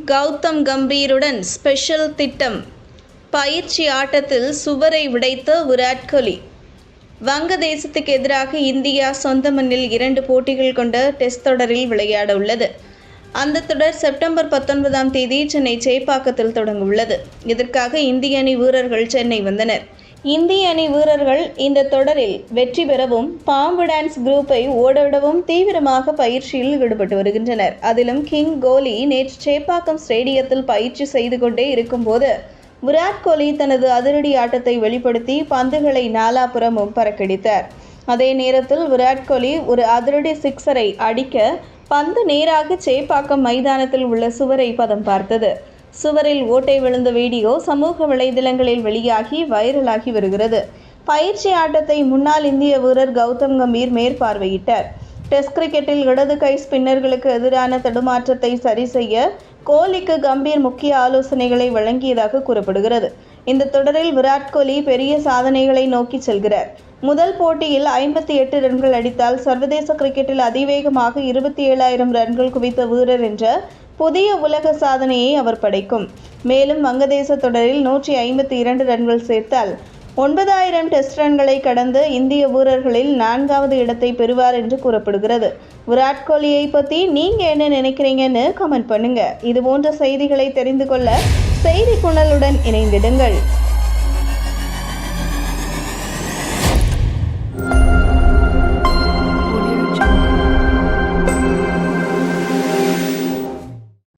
Gautham கம்பீருடன் special திட்டம். பயிற்சி ஆட்டத்தில் சுவரை உடைத்த விராட் கோலி. வங்கதேசத்துக்கு எதிராக இந்தியா சொந்த மண்ணில் 2 போட்டிகள் கொண்ட டெஸ்ட் தொடரில் விளையாட உள்ளது. அந்த தொடர் செப்டம்பர் 19ஆம் தேதி சென்னை சேப்பாக்கத்தில் தொடங்க உள்ளது. இதற்காக இந்திய அணி வீரர்கள் சென்னை வந்தனர். இந்திய அணி வீரர்கள் இந்த தொடரில் வெற்றி பெறவும் பாம்பு டான்ஸ் குரூப்பை ஓடவிடவும் தீவிரமாக பயிற்சியில் ஈடுபட்டு வருகின்றனர். அதிலும் கிங் கோலி நேற்று சேப்பாக்கம் ஸ்டேடியத்தில் பயிற்சி செய்து கொண்டே இருக்கும்போது விராட் கோலி தனது அதிரடி ஆட்டத்தை வெளிப்படுத்தி பந்துகளை நாலாபுறமும் பறக்கடித்தார். அதே நேரத்தில் விராட் கோலி ஒரு அதிரடி சிக்ஸரை அடிக்க பந்து நேராக சேப்பாக்கம் மைதானத்தில் உள்ள சுவரை பதம் பார்த்தது. சுவரில் ஓட்டை விழுந்த வீடியோ சமூக வலைதளங்களில் வெளியாகி வைரலாகி வருகிறது. பயிற்சி ஆட்டத்தை முன்னாள் இந்திய வீரர் கௌதம் கம்பீர் மேற்பார்வையிட்டார். டெஸ்ட் கிரிக்கெட்டில் இடது கை ஸ்பின்னர்களுக்கு எதிரான தடுமாற்றத்தை சரி செய்ய கோலிக்கு கம்பீர் முக்கிய ஆலோசனைகளை வழங்கியதாக கூறப்படுகிறது. இந்த தொடரில் விராட் கோலி பெரிய சாதனைகளை நோக்கி செல்கிறார். முதல் போட்டியில் 58 ரன்கள் அடித்தால் சர்வதேச கிரிக்கெட்டில் அதிவேகமாக 27,000 ரன்கள் குவித்த வீரர் என்ற புதிய உலக சாதனையை அவர் படைக்கும். மேலும் வங்கதேச தொடரில் 152 ரன்கள் சேர்த்தால் 9,000 டெஸ்ட் ரன்களை கடந்து இந்திய வீரர்களில் 4வது இடத்தை பெறுவார் என்று கூறப்படுகிறது. விராட் கோலியை பற்றி நீங்கள் என்ன நினைக்கிறீங்கன்னு கமெண்ட் பண்ணுங்க. இது போன்ற செய்திகளை தெரிந்து கொள்ள செய்தி புனலுடன் இணைந்திடுங்கள்.